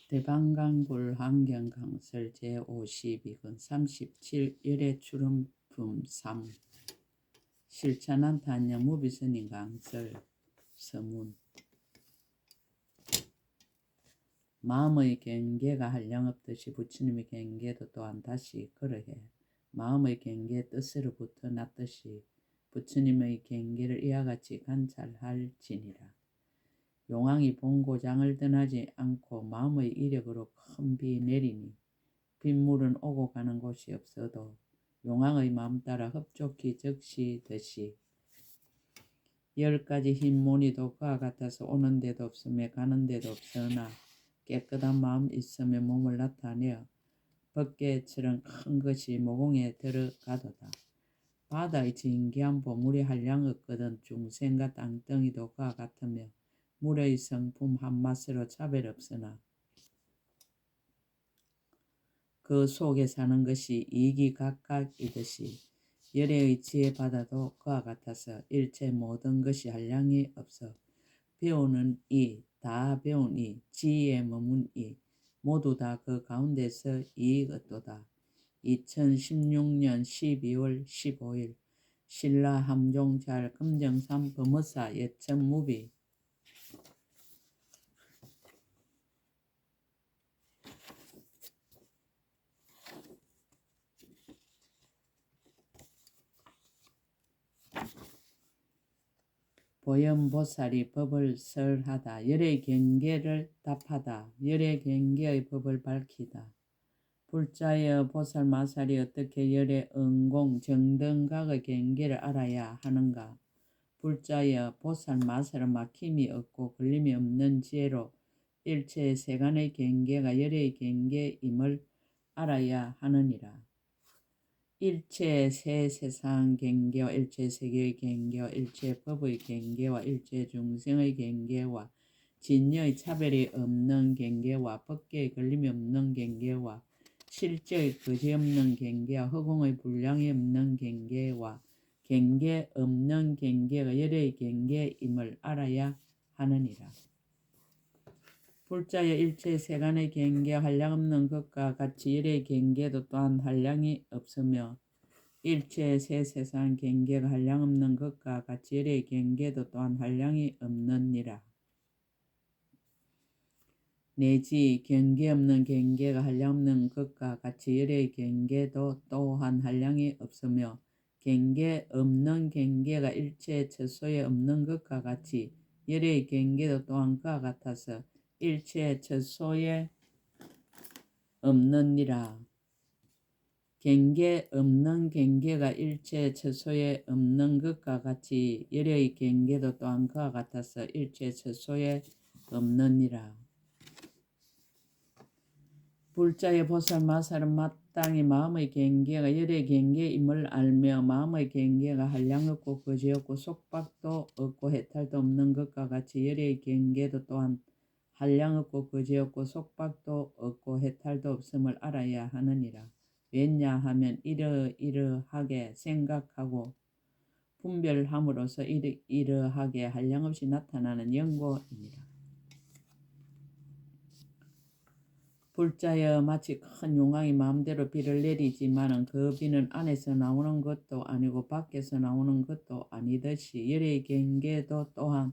대방강불 환경강설 제52권 37 열애추름품 3 실천한 탄영 무비스님 강설 서문 마음의 경계가 한량없듯이 부처님의 경계도 또한 다시 그러해 마음의 경계의 뜻으로부터 났듯이 부처님의 경계를 이와 같이 관찰할지니라. 용왕이 본고장을 떠나지 않고 마음의 이력으로 큰 비 내리니 빗물은 오고 가는 곳이 없어도 용왕의 마음 따라 흡족히 적시듯이 10가지 흰 무늬도 그와 같아서 오는 데도 없으며 가는 데도 없으나 깨끗한 마음 있으며 몸을 나타내어 법계처럼 큰 것이 모공에 들어가도다. 바다의 진기한 보물이 한량 없거든 중생과 땅덩이도 그와 같으며 물의 성품 한맛으로 차별 없으나 그 속에 사는 것이 이기각각이듯이 열애의 지혜 바다도 그와 같아서 일체 모든 것이 한량이 없어 배우는 이, 다 배운 이, 지혜에 머문 이 모두 다 그 가운데서 이익 얻도다. 2016년 12월 15일 신라 함종잘 금정산 범어사 예천무비 보현보살이 법을 설하다. 열의 경계를 답하다. 열의 경계의 법을 밝히다. 불자여 보살마살이 어떻게 열의 응공 정등각의 경계를 알아야 하는가. 불자여 보살마살은 막힘이 없고 걸림이 없는 지혜로 일체의 세간의 경계가 열의 경계임을 알아야 하느니라. 일체 새 세상 경계와 일체 세계의 경계와 일체 법의 경계와 일체 중생의 경계와 진여의 차별이 없는 경계와 법계의 걸림이 없는 경계와 실제의 거지 없는 경계와 허공의 불량이 없는 경계와 경계 없는 경계가 열의 경계임을 알아야 하느니라. 불자의 일체 세간의 경계와 한량없는 것과 같이 열의 경계도 또한 한량이 없으며 일체 새 세상 경계가 한량없는 것과 같이 열의 경계도 또한 한량이 없느니라. 내지 경계 없는 경계가 한량없는 것과 같이 열의 경계도 또한 한량이 없으며 경계 없는 경계가 일체 처소에 없는 것과 같이 열의 경계도 또한 그와 같아서 일체 처소에 없느니라. 경계 없는 경계가 일체 처소에 없는 것과 같이 열의 경계도 또한 그와 같아서 일체 처소에 없느니라. 불자의 보살마살은 마땅히 마음의 경계가 열의 경계임을 알며 마음의 경계가 한량없고 거지없고 속박도 없고 해탈도 없는 것과 같이 열의 경계도 또한 한량없고 거지없고 속박도 없고 해탈도 없음을 알아야 하느니라. 왜냐하면 이러하게 생각하고 분별함으로써 이러하게 한량없이 나타나는 연고입니다. 불자여 마치 큰 용왕이 마음대로 비를 내리지만은 그 비는 안에서 나오는 것도 아니고 밖에서 나오는 것도 아니듯이 열의 경계도 또한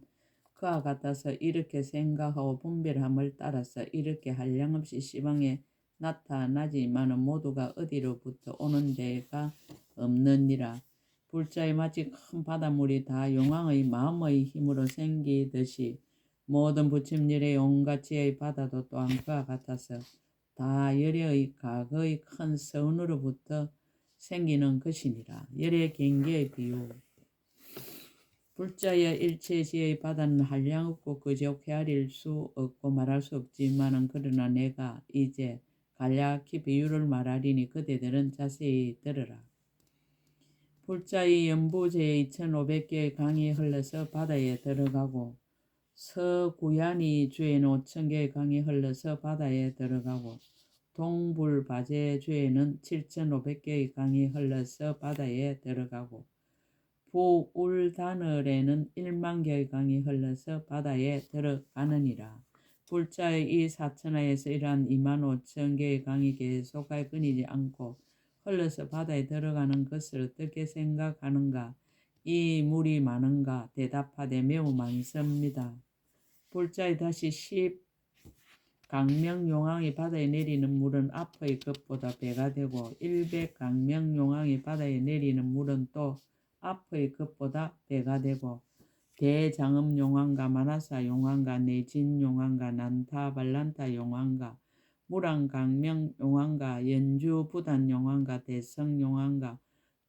그와 같아서 이렇게 생각하고 분별함을 따라서 이렇게 한량없이 시방에 나타나지만은 모두가 어디로부터 오는 데가 없느니라. 불자에 마치 큰 바닷물이 다 용왕의 마음의 힘으로 생기듯이 모든 부침열의 온갖 지혜의 바다도 또한 그와 같아서 다 열의 각의 큰 서운으로부터 생기는 것이니라. 열의 경계의 비유 불자여 일체 지혜의 바다는 한량없고 그저 헤아릴 수 없고 말할 수 없지만은 그러나 내가 이제 간략히 비유를 말하리니 그대들은 자세히 들으라. 불자의 연부제의 1500개의 강이 흘러서 바다에 들어가고 서구야니 주에는 5000개의 강이 흘러서 바다에 들어가고 동불바제 주에는 7500개의 강이 흘러서 바다에 들어가고 부울다늘에는 1만 개의 강이 흘러서 바다에 들어가느니라. 불자의 이 사천하에서 이러한 25,000개의 강이 계속하여 끊이지 않고 흘러서 바다에 들어가는 것을 어떻게 생각하는가? 이 물이 많은가? 대답하되 매우 많습니다. 불자의 다시 10강명용왕이 바다에 내리는 물은 앞의 것보다 배가 되고 100강명용왕이 바다에 내리는 물은 또 앞의 것보다 배가 되고 대장엄용왕과 마나사용왕과 내진용왕과 난타발란타용왕과 무랑강명용왕과 연주부단용왕과 대성용왕과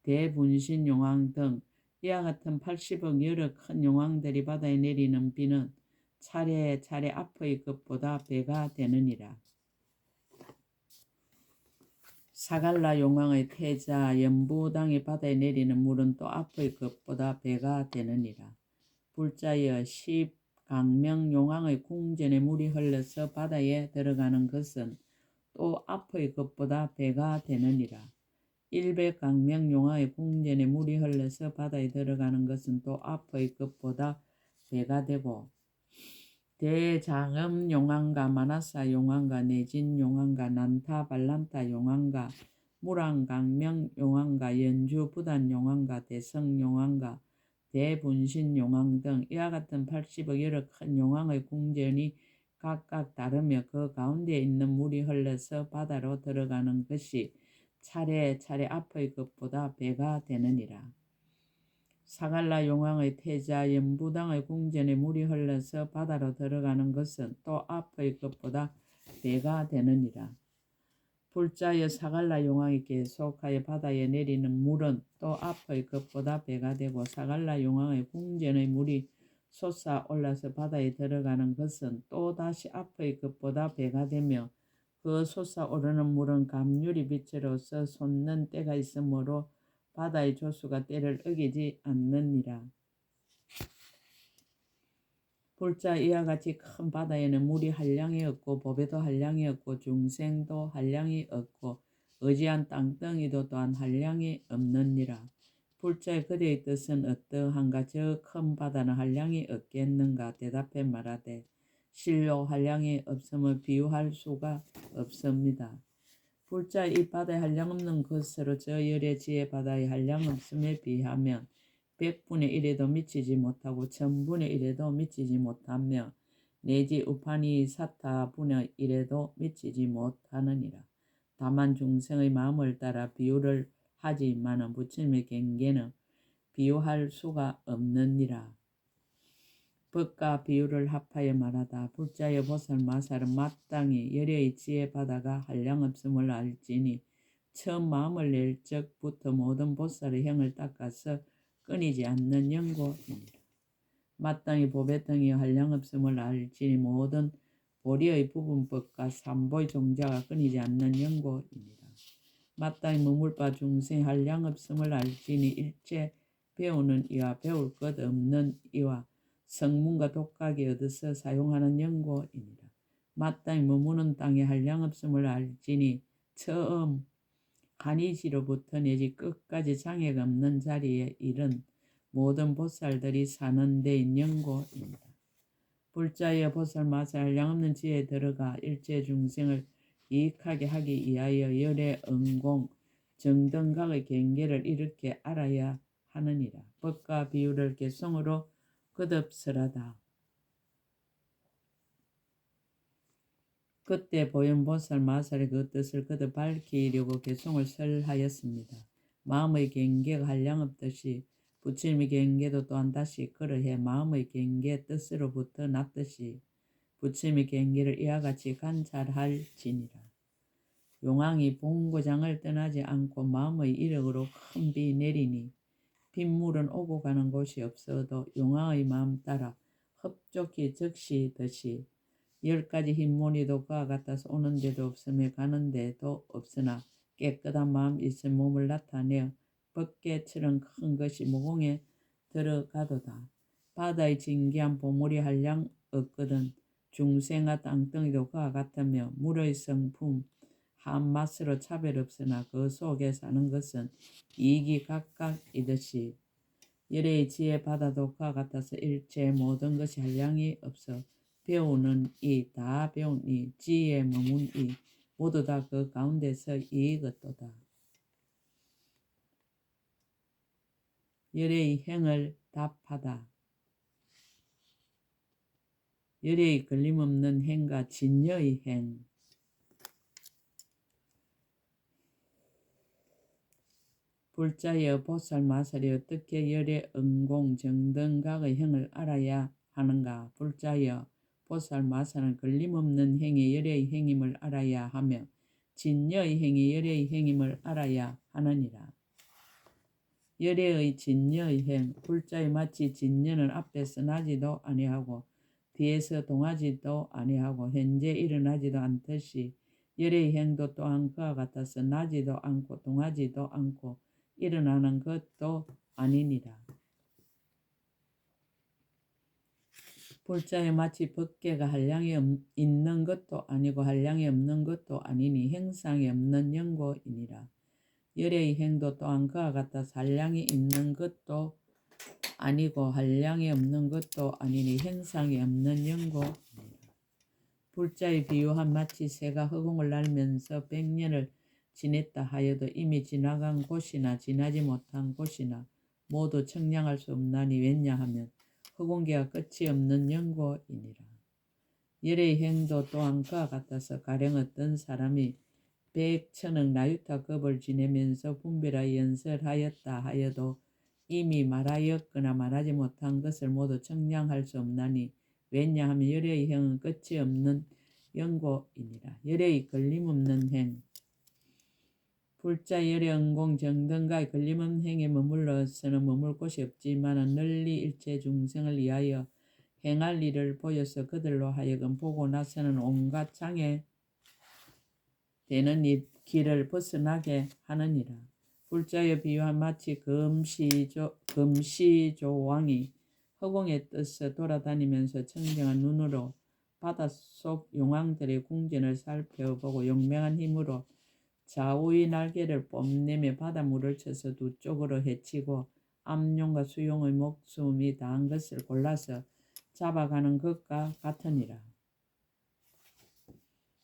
대분신용왕 등 이와 같은 80억 여러 큰 용왕들이 바다에 내리는 비는 차례차례 앞의 것보다 배가 되느니라. 사갈라 용왕의 태자 연부당이 바다에 내리는 물은 또 앞의 것보다 배가 되느니라. 불자여 10강명 용왕의 궁전에 물이 흘러서 바다에 들어가는 것은 또 앞의 것보다 배가 되느니라. 100강명 용왕의 궁전에 물이 흘러서 바다에 들어가는 것은 또 앞의 것보다 배가 되고 대장엄 용왕과 마나사 용왕과 내진 용왕과 난타 발란타 용왕과 무랑강명 용왕과 연주 부단 용왕과 대성 용왕과 대분신 용왕 등 이와 같은 80억 여러 큰 용왕의 궁전이 각각 다르며 그 가운데 있는 물이 흘러서 바다로 들어가는 것이 차례차례 앞의 것보다 배가 되느니라. 사갈라 용왕의 태자 연부당의 궁전에 물이 흘러서 바다로 들어가는 것은 또 앞의 것보다 배가 되느니라. 불자여 사갈라 용왕이 계속하여 바다에 내리는 물은 또 앞의 것보다 배가 되고 사갈라 용왕의 궁전의 물이 솟아올라서 바다에 들어가는 것은 또 다시 앞의 것보다 배가 되며 그 솟아오르는 물은 감유리 빛으로서 솟는 때가 있으므로 바다의 조수가 때를 어기지 않느니라. 불자 이와 같이 큰 바다에는 물이 한량이 없고 보배도 한량이 없고 중생도 한량이 없고 의지한 땅덩이도 또한 한량이 없느니라. 불자의 그대의 뜻은 어떠한가? 저 큰 바다는 한량이 없겠는가? 대답해 말하되 실로 한량이 없음을 비유할 수가 없습니다. 불자 이 바다에 한량 없는 것으로 저 열의 지혜 바다의 한량 없음에 비하면 100분의 1에도 미치지 못하고 1000분의 1에도 미치지 못하며 내지 우파니 사타분의 1에도 미치지 못하느니라. 다만 중생의 마음을 따라 비유를 하지만은 부처님의 경계는 비유할 수가 없느니라. 법과 비유를 합하여 말하다. 불자의 보살 마살은 마땅히 열의 지혜 바다가 한량없음을 알지니 처음 마음을 낼 적부터 모든 보살의 형을 닦아서 끊이지 않는 연고이니라. 마땅히 보배등이 한량없음을 알지니 모든 보리의 부분법과 삼보의 종자가 끊이지 않는 연고이니라. 마땅히 머물바 중생 한량없음을 알지니 일체 배우는 이와 배울 것 없는 이와 성문과 독각이 얻어서 사용하는 연고이니라. 마땅히 머무는 땅에 한량없음을 알지니 처음 간이지로부터 내지 끝까지 장애가 없는 자리에 이른 모든 보살들이 사는 데인 연고입니다. 불자여 보살 마살 한량없는 지혜에 들어가 일체 중생을 이익하게 하기 위하여 열의 응공 정등각의 경계를 이렇게 알아야 하느니라. 법과 비유를 개성으로 거듭설하다. 그때 보현보살 마살이 그 뜻을 거듭 밝히려고 개성을 설하였습니다. 마음의 경계가 한량없듯이 부처님의 경계도 또한 다시 그러해 마음의 경계 뜻으로부터 났듯이 부처님의 경계를 이와 같이 관찰할지니라. 용왕이 본고장을 떠나지 않고 마음의 이력으로 큰 비 내리니 빗물은 오고 가는 곳이 없어도 용왕의 마음 따라 흡족히 적시듯이 10가지 흰무늬도 그와 같아서 오는 데도 없으며 가는 데도 없으나 깨끗한 마음 있을 몸을 나타내어 법계처럼 큰 것이 무공에 들어가도다. 바다의 진기한 보물이 한량 없거든 중생과 땅덩이도 그와 같으며 물의 성품 한 맛으로 차별 없으나 그 속에 사는 것은 이익이 각각이듯이 열의 지혜 바다도 그와 같아서 일체 모든 것이 한량이 없어 배우는 이, 다 배운 이, 지혜에 머문 이, 모두 다 그 가운데서 이익었도다. 열의 행을 답하다. 열의 걸림없는 행과 진여의 행. 불자여 보살마살이 어떻게 열의 응공 정등각의 행을 알아야 하는가? 불자여 보살마살은 걸림없는 행이 열의 행임을 알아야 하며 진여의 행이 열의 행임을 알아야 하느니라. 열의 진여의 행, 불자에 마치 진여는 앞에서 나지도 아니하고 뒤에서 동하지도 아니하고 현재 일어나지도 않듯이 열의 행도 또한 그와 같아서 나지도 않고 동하지도 않고 일어나는 것도 아니니라. 불자에 마치 법계가 한량이 있는 것도 아니고 한량이 없는 것도 아니니 행상이 없는 영고이니라. 열의 행도 또한 그와 같아서 한량이 있는 것도 아니고 한량이 없는 것도 아니니 행상이 없는 영고이니라. 불자의 비유한 마치 새가 허공을 날면서 100년을 지냈다 하여도 이미 지나간 곳이나 지나지 못한 곳이나 모두 측량할 수 없나니 왜냐하면 허공계가 끝이 없는 영고이니라. 열의 행도 또한 그와 같아서 가령 어떤 사람이 100천억 나유타급을 지내면서 분별하여 연설하였다 하여도 이미 말하였거나 말하지 못한 것을 모두 측량할 수 없나니 왜냐하면 열의 행은 끝이 없는 영고이니라. 열의 걸림없는 행. 불자 열의 응공 정등가의 걸림없는 행에 머물러서는 머물 곳이 없지만 널리 일체 중생을 위하여 행할 일을 보여서 그들로 하여금 보고 나서는 온갖 장애 되는 길을 벗어나게 하느니라. 불자여 비유한 마치 금시조왕이 허공에 떠서 돌아다니면서 청정한 눈으로 바닷속 용왕들의 궁전을 살펴보고 용맹한 힘으로 좌우의 날개를 뽐내며 바닷물을 쳐서 두 쪽으로 헤치고 암용과 수용의 목숨이 다한 것을 골라서 잡아가는 것과 같으니라.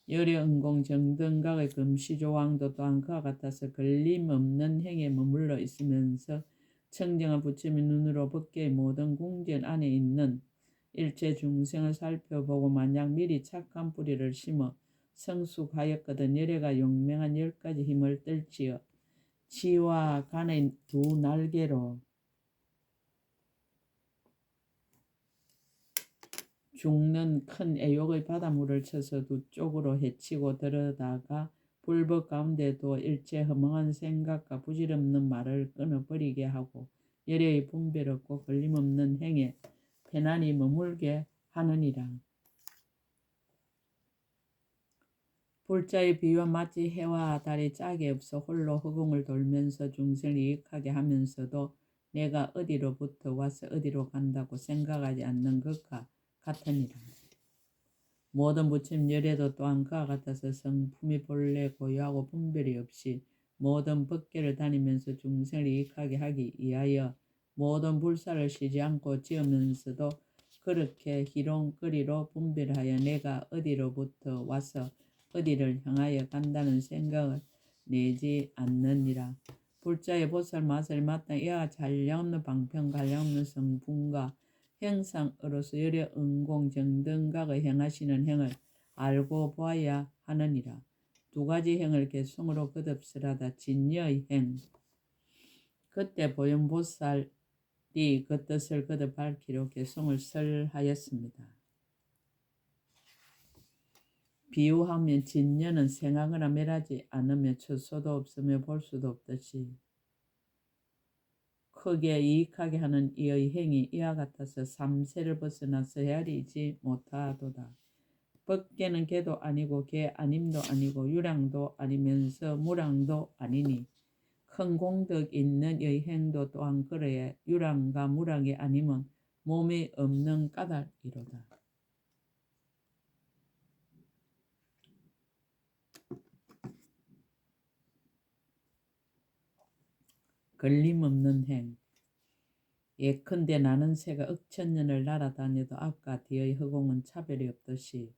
열의 응공 정등각의 금시조왕도 또한 그와 같아서 걸림없는 행에 머물러 있으면서 청정한 부처의 눈으로 법계의 모든 궁전 안에 있는 일체 중생을 살펴보고 만약 미리 착한 뿌리를 심어 성숙하였거든 열애가 용맹한 10가지 힘을 떨지어 지와 간의 두 날개로 죽는 큰 애욕의 바닷물을 쳐서 두 쪽으로 헤치고 들어다가 불법 가운데도 일체 허망한 생각과 부질없는 말을 끊어버리게 하고 열애의 분별 없고 걸림없는 행에 편안히 머물게 하느니라. 불자의 비유와 마치 해와 달이 짝이 없어 홀로 허공을 돌면서 중생을 이익하게 하면서도 내가 어디로부터 와서 어디로 간다고 생각하지 않는 것과 같으니라. 모든 부처님 열애도 또한 그와 같아서 성품이 본래 고유하고 분별이 없이 모든 법계를 다니면서 중생을 이익하게 하기 위하여 모든 불사를 쉬지 않고 지으면서도 그렇게 희롱거리로 분별하여 내가 어디로부터 와서 어디를 향하여 간다는 생각을 내지 않느니라. 불자의 보살 마살이 마땅히 이와 같이 한량없는 방편과 한량없는 성품과 형상으로서 열의 응공 정등각의 행하시는 행을 알고 보아야 하느니라. 두 가지 행을 개성으로 거듭설하다. 진여의 행. 그때 보현보살이 그 뜻을 거듭 밝히려 개성을 설하였습니다. 비유하면 진여는 생하거나 멸하지 않으며 처소도 없으며 볼 수도 없듯이 크게 이익하게 하는 이의 행이 이와 같아서 삼세를 벗어나서 헤아리지 못하도다. 법계는 개도 아니고 개 아님도 아니고 유량도 아니면서 무량도 아니니 큰 공덕 있는 이의 행도 또한 그러해 유량과 무량이 아니면 몸이 없는 까닭이로다. 걸림없는 행. 예컨대 나는 새가 억천년을 날아다녀도 앞과 뒤의 허공은 차별이 없듯이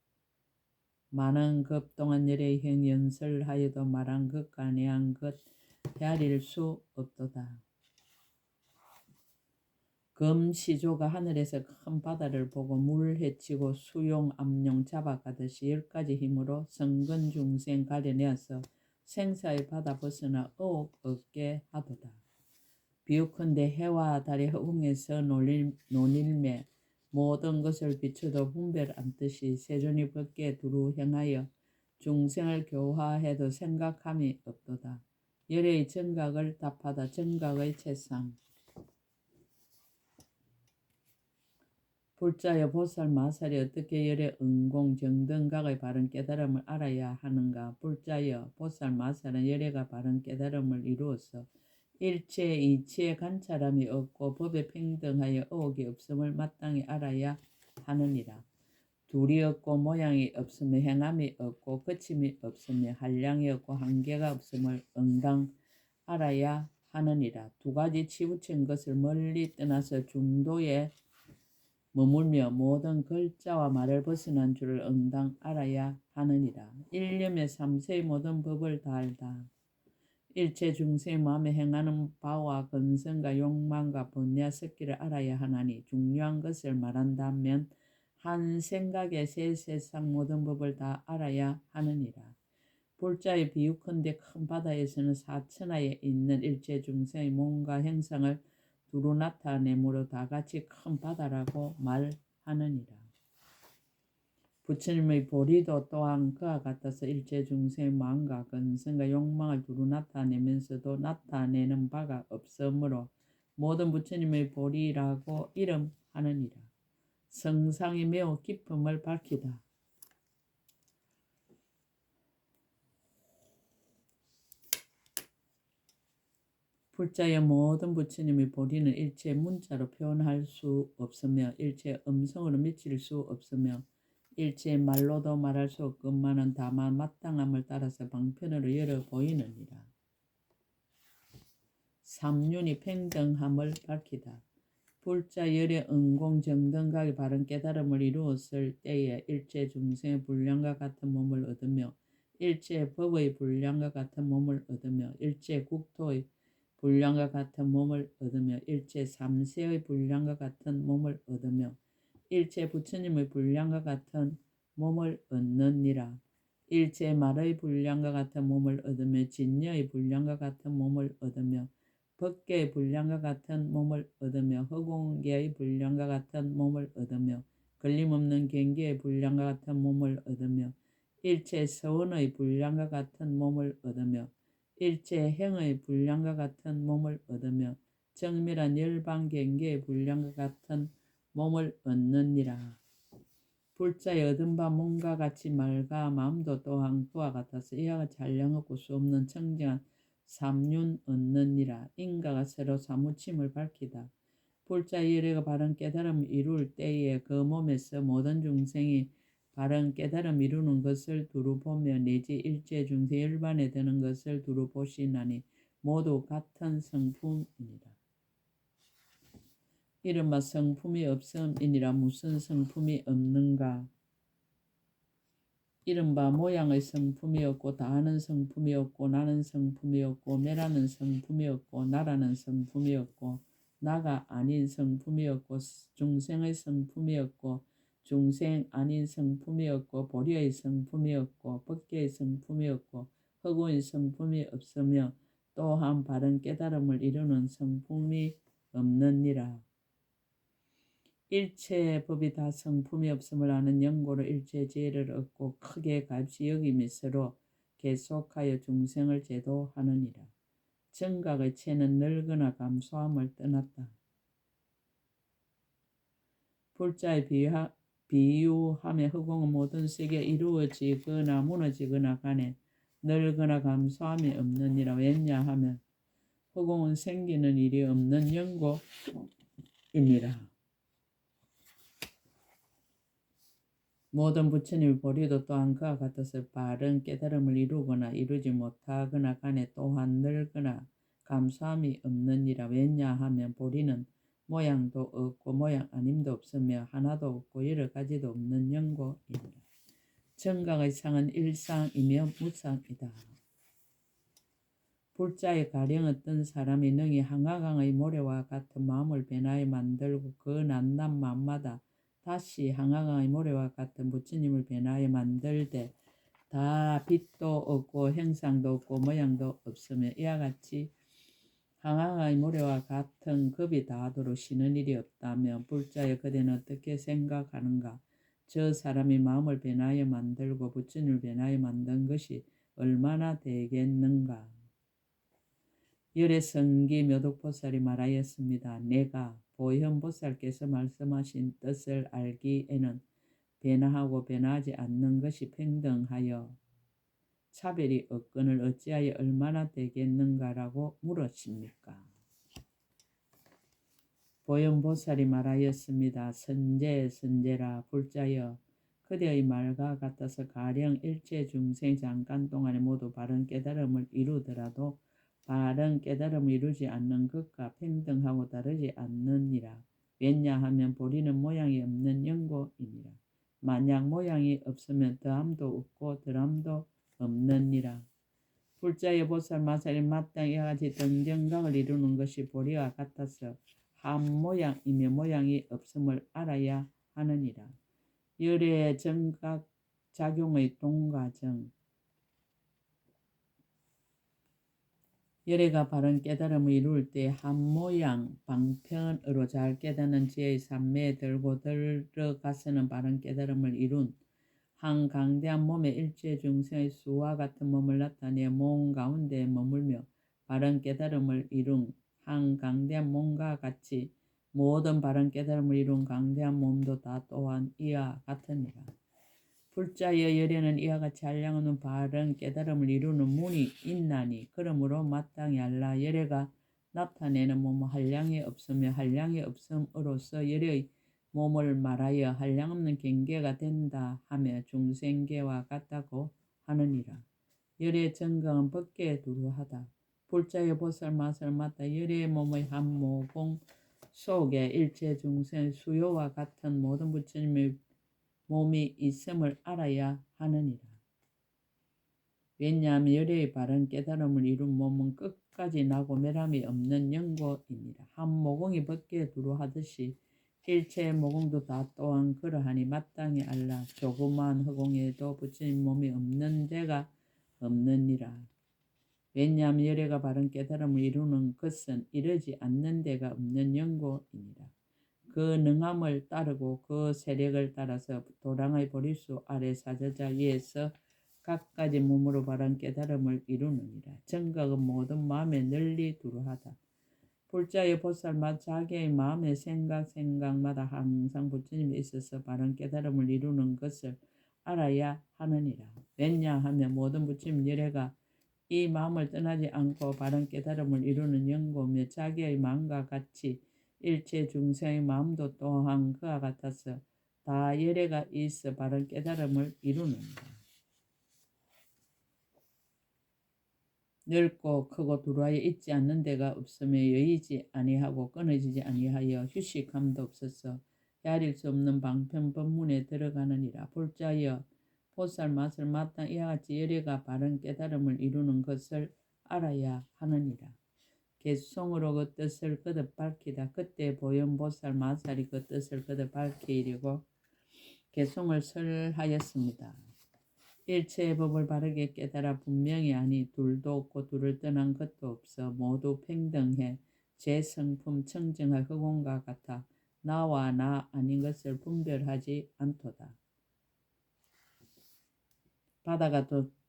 많은 급 동안 열의 형 연설하여도 말한 것과 내한 것 헤아릴 수 없도다. 금시조가 하늘에서 큰 바다를 보고 물 헤치고 수용 암용 잡아가듯이 10가지 힘으로 성근 중생 가려내어서 생사의 바다 벗어나 의혹 없게 하도다. 비유컨대 해와 달의 허공에서 논일매 모든 것을 비추도 분별 않듯이 세존이 밖에 두루 행하여 중생을 교화해도 생각함이 없도다. 열의 정각을 답하다. 정각의 채상. 불자여 보살 마살이 어떻게 열의 응공 정등각의 바른 깨달음을 알아야 하는가. 불자여 보살 마살은 열애가 바른 깨달음을 이루어서 일체 이치의 관찰함이 없고 법에 평등하여 의혹이 없음을 마땅히 알아야 하느니라. 둘이 없고 모양이 없으며 행함이 없고 거침이 없으며 한량이 없고 한계가 없음을 응당 알아야 하느니라. 두 가지 치우친 것을 멀리 떠나서 중도에 머물며 모든 글자와 말을 벗어난 줄을 응당 알아야 하느니라. 일념의 삼세의 모든 법을 다 알다. 일체 중생의 마음에 행하는 바와 근성과 욕망과 번뇌와 섞기를 알아야 하나니 중요한 것을 말한다면 한 생각에 새 세상 모든 법을 다 알아야 하느니라. 불자의 비유컨대 큰 바다에서는 사천하에 있는 일체 중생의 몸과 형상을 두루 나타내므로 다같이 큰 바다라고 말하느니라. 부처님의 보리도 또한 그와 같아서 일체 중생의 마음과 근성과 욕망을 두루 나타내면서도 나타내는 바가 없으므로 모든 부처님의 보리라고 이름하느니라. 성상이 매우 깊음을 밝히다. 불자의 모든 부처님의 보리는 일체 문자로 표현할 수 없으며 일체 음성으로 미칠 수 없으며 일체 말로도 말할 수 없건만은 다만 마땅함을 따라서 방편으로 열어 보이느니라. 삼륜이 평등함을 밝히다. 불자 열의 응공 정등각의 바른 깨달음을 이루었을 때에 일체 중생의 분량과 같은 몸을 얻으며 일체 법의 분량과 같은 몸을 얻으며 일체 국토의 분량과 같은 몸을 얻으며 일체 삼세의 분량과 같은 몸을 얻으며 일체 부처님의 분량과 같은 몸을 얻느니라. 일체 말의 분량과 같은 몸을 얻으며 진여의 분량과 같은 몸을 얻으며 법계의 분량과 같은 몸을 얻으며 허공계의 분량과 같은 몸을 얻으며 걸림없는 경계의 분량과 같은 몸을 얻으며 일체 서원의 분량과 같은 몸을 얻으며 일체 행의 분량과 같은 몸을 얻으며 정밀한 열반경계의 분량과 같은 몸을 얻느니라. 불자의 얻은 바 몸과 같이 말과 마음도 또한 그와 같아서 이와 잔량없고 수없는 청정한 삼륜 얻느니라. 인가가 서로 사무침을 밝히다. 불자의 열애가 바른 깨달음을 이룰 때에 그 몸에서 모든 중생이 바른 깨달음 이루는 것을 두루 보며 내지 일체 중생 열반에 드는 것을 두루 보시나니 모두 같은 성품이니라. 이른바 성품이 없음이니라. 무슨 성품이 없는가? 이른바 모양의 성품이 없고 다하는 성품이 없고 나는 성품이 없고 매라는 성품이 없고 나라는 성품이 없고 나가 아닌 성품이 없고 중생의 성품이 없고 중생 아닌 성품이 없고 보리의 성품이 없고 법계의 성품이 없고 허구의 성품이 없으며 또한 바른 깨달음을 이루는 성품이 없느니라. 일체 법이 다 성품이 없음을 아는 연고로 일체 지혜를 얻고 크게 값이 여기면서로 계속하여 중생을 제도하느니라. 정각의 체는 늙거나 감소함을 떠났다. 불자의 비유함에 허공은 모든 세계에 이루어지거나 무너지거나 간에 늙거나 감소함이 없느니라. 왜냐하면 허공은 생기는 일이 없는 연고이니라. 모든 부처님의 보리도 또한 그와 같아서 바른 깨달음을 이루거나 이루지 못하거나 간에 또한 늙거나 감소함이 없느니라. 왜냐하면 보리는 모양도 없고 모양 아님도 없으며 하나도 없고 여러 가지도 없는 영고이니라. 정각의 상은 일상이며 무상이다. 불자의 가령 어떤 사람이 능히 항아강의 모래와 같은 마음을 변화에 만들고 그 난난 마음마다 다시 항아강의 모래와 같은 부처님을 변화에 만들되 다 빛도 없고 형상도 없고 모양도 없으며 이와 같이 항아강의 모래와 같은 급이 다하도록 쉬는 일이 없다면 불자의 그대는 어떻게 생각하는가? 저 사람이 마음을 변화에 만들고 부처님을 변화에 만든 것이 얼마나 되겠는가? 열의 성기 묘덕보살이 말하였습니다. 내가 보현보살께서 말씀하신 뜻을 알기에는 변화하고 변화하지 않는 것이 평등하여 차별이 없거늘 어찌하여 얼마나 되겠는가라고 물으십니까? 보현보살이 말하였습니다. 선제라 불자여 그대의 말과 같아서 가령 일체 중생 잠깐 동안에 모두 바른 깨달음을 이루더라도 바른 깨달음을 이루지 않는 것과 평등하고 다르지 않느니라. 왜냐하면 보리는 모양이 없는 영고이니라. 만약 모양이 없으면 더함도 없고 덜함도 없느니라. 불자의 보살 마살이 마땅히 이와 같이 등정각을 이루는 것이 보리와 같아서 한 모양이며 모양이 없음을 알아야 하느니라. 열의 정각 작용의 동과정. 열애가 바른 깨달음을 이룰 때 한 모양 방편으로 잘 깨닫는 지혜의 산매에 들고 들어가서는 바른 깨달음을 이룬 한 강대한 몸의 일체 중생의 수와 같은 몸을 나타내 몸 가운데 머물며 바른 깨달음을 이룬 한 강대한 몸과 같이 모든 바른 깨달음을 이룬 강대한 몸도 다 또한 이와 같으니라. 불자의 열애는 이와 같이 한량없는 바른 깨달음을 이루는 문이 있나니 그러므로 마땅히 알라. 열애가 나타내는 몸은 한량이 없으며 한량이 없음으로써 열애의 몸을 말하여 한량없는 경계가 된다 하며 중생계와 같다고 하느니라. 열애의 정강은 법계에 두루하다. 불자의 보살 마살 마다 열애의 몸의 한 모공 속에 일체 중생의 수요와 같은 모든 부처님의 몸이 있음을 알아야 하느니라. 왜냐하면 열애의 바른 깨달음을 이룬 몸은 끝까지 나고 멸함이 없는 영고이니라. 한 모공이 법계에 두루하듯이 일체의 모공도 다 또한 그러하니 마땅히 알라. 조그마한 허공에도 부처님 몸이 없는 데가 없느니라. 왜냐하면 열애가 바른 깨달음을 이루는 것은 이르지 않는 데가 없는 영고이니라. 그 능함을 따르고 그 세력을 따라서 도랑의 보리수 아래 사저자 위에서 각가지 몸으로 바른 깨달음을 이루느니라. 정각은 모든 마음에 널리 두루하다. 불자의 보살마다 자기의 마음의 생각마다 항상 부처님이 있어서 바른 깨달음을 이루는 것을 알아야 하느니라. 왜냐하면 모든 부처님 열애가 이 마음을 떠나지 않고 바른 깨달음을 이루는 영고며 자기의 마음과 같이 일체 중생의 마음도 또한 그와 같아서 다 열애가 있어 바른 깨달음을 이루는다. 넓고 크고 두루하여 있지 않는 데가 없으며 여의지 아니하고 끊어지지 아니하여 휴식함도 없어서 헤아릴 수 없는 방편 법문에 들어가느니라. 불자여 보살 맛을 마땅히 이와 같이 열애가 바른 깨달음을 이루는 것을 알아야 하느니라. 개송으로 그 뜻을 거듭 밝히다. 그때 보현보살 마살이 그 뜻을 거듭 밝히려고 개송을 설하였습니다. 일체의 법을 바르게 깨달아 분명히 아니 둘도 없고 둘을 떠난 것도 없어 모두 평등해 제 성품 청정한 허공과 같아 나와 나 아닌 것을 분별하지 않도다. 바다가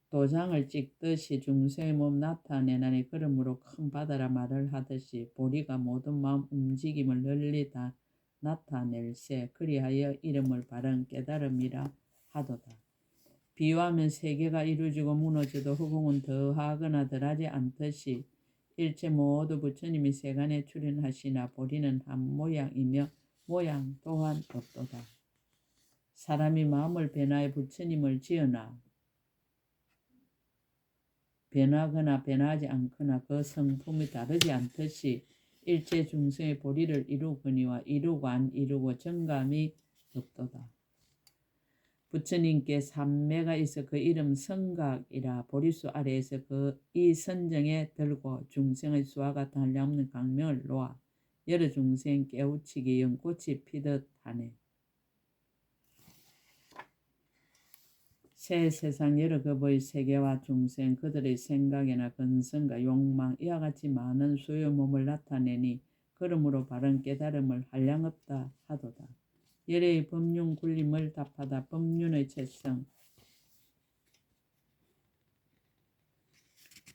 도장을 찍듯이 중생의 몸 나타내나니 그러므로 큰 바다라 말을 하듯이 보리가 모든 마음 움직임을 널리 다 나타낼세. 그리하여 이름을 바른 깨달음이라 하도다. 비유하면 세계가 이루어지고 무너져도 허공은 더하거나 덜하지 않듯이 일체 모두 부처님이 세간에 출현하시나 보리는 한 모양이며 모양 또한 없도다. 사람이 마음을 변화해 부처님을 지으나 변하거나 변하지 않거나 그 성품이 다르지 않듯이 일체 중생의 보리를 이루거니와 이루고 안 이루고 정감이 없도다. 부처님께 삼매가 있어 그 이름 성각이라 보리수 아래에서 이 선정에 들고 중생의 수와 같은 한량없는 강명을 놓아 여러 중생 깨우치기 연꽃이 피듯 하네. 새 세상 여러 급의 세계와 중생 그들의 생각이나 근성과 욕망 이와 같이 많은 수요 몸을 나타내니 그러므로 바른 깨달음을 한량없다 하도다. 열의 법륜 굴림을 답하다. 법륜의 채성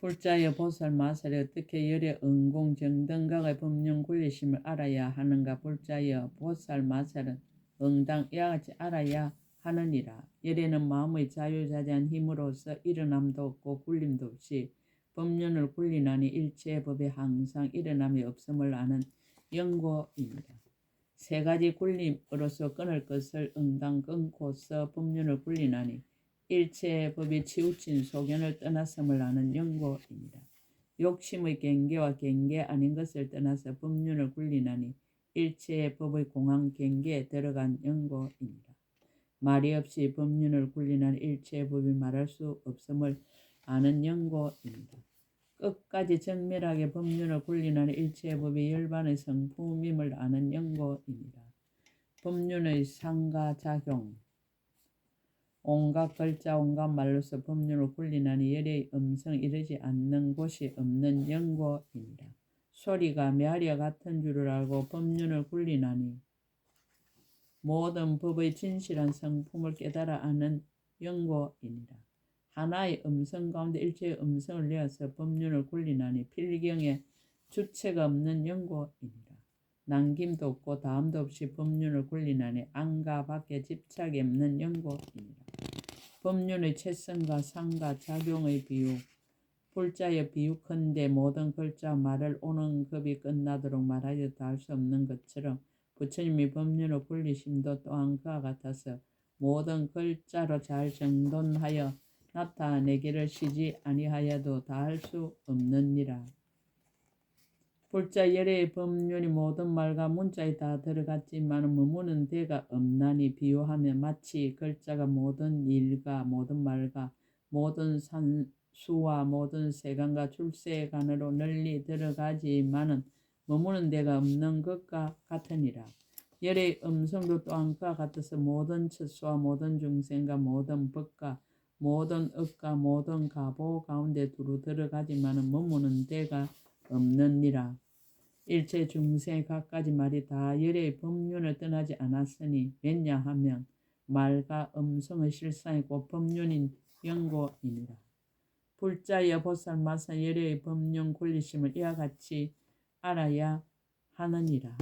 불자여 보살 마살이 어떻게 열의 응공 정등각의 법륜 굴리심을 알아야 하는가. 불자여 보살 마살은 응당 이와 같이 알아야 하느니라. 열에는 마음의 자유자재한 힘으로서 일어남도 없고 굴림도 없이 법륜을 굴리나니 일체의 법에 항상 일어남이 없음을 아는 영고입니다. 세 가지 굴림으로서 끊을 것을 응당 끊고서 법륜을 굴리나니 일체의 법이 치우친 소견을 떠났음을 아는 영고입니다. 욕심의 경계와 경계 아닌 것을 떠나서 법륜을 굴리나니 일체의 법의 공한 경계에 들어간 영고입니다. 말이 없이 법륜을 굴리나니 일체의 법이 말할 수 없음을 아는 영고입니다. 끝까지 정밀하게 법륜을 굴리나니 일체의 법이 열반의 성품임을 아는 영고입니다. 법륜의 상가작용 온갖 글자 온갖 말로서 법륜을 굴리나니 열의 음성 이르지 않는 곳이 없는 영고입니다. 소리가 메아리와 같은 줄을 알고 법륜을 굴리나니 모든 법의 진실한 성품을 깨달아 아는 영고입니다. 하나의 음성 가운데 일체의 음성을 내어서 법륜을 굴리나니 필경에 주체가 없는 영고입니다. 남김도 없고 다음도 없이 법륜을 굴리나니 안과 밖에 집착이 없는 영고입니다. 법륜의 채성과 상과 작용의 비유 불자의 비유컨대 모든 글자 말을 오는 급이 끝나도록 말하여 다 할 수 없는 것처럼 부처님이 법륜을 굴리심도 또한 그와 같아서 모든 글자로 잘 정돈하여 나타내기를 쉬지 아니하여도 다 할 수 없느니라. 불자 열의 법륜이 모든 말과 문자에 다 들어갔지만 머무는 데가 없나니 비유하며 마치 글자가 모든 일과 모든 말과 모든 산수와 모든 세간과 출세간으로 널리 들어가지만은 머무는 데가 없는 것과 같으니라. 열의 음성도 또한 그와 같아서 모든 처수와 모든 중생과 모든 법과 모든 업과 모든 가보 가운데 두루 들어가지만은 머무는 데가 없느니라. 일체 중생의 갖가지 말이 다 열의 법륜을 떠나지 않았으니 왜냐하면 말과 음성의 실상이고 법륜인 영고이니라. 불자여 보살 마사 열의 법륜 굴리심을 이와 같이 알아야 하느니라.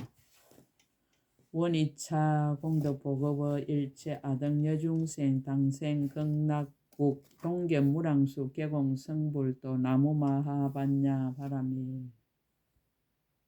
원이차 공덕보급의 일체 아등여중생 당생 극락국 동견무랑수 개공성불도 나무마하반야 바라미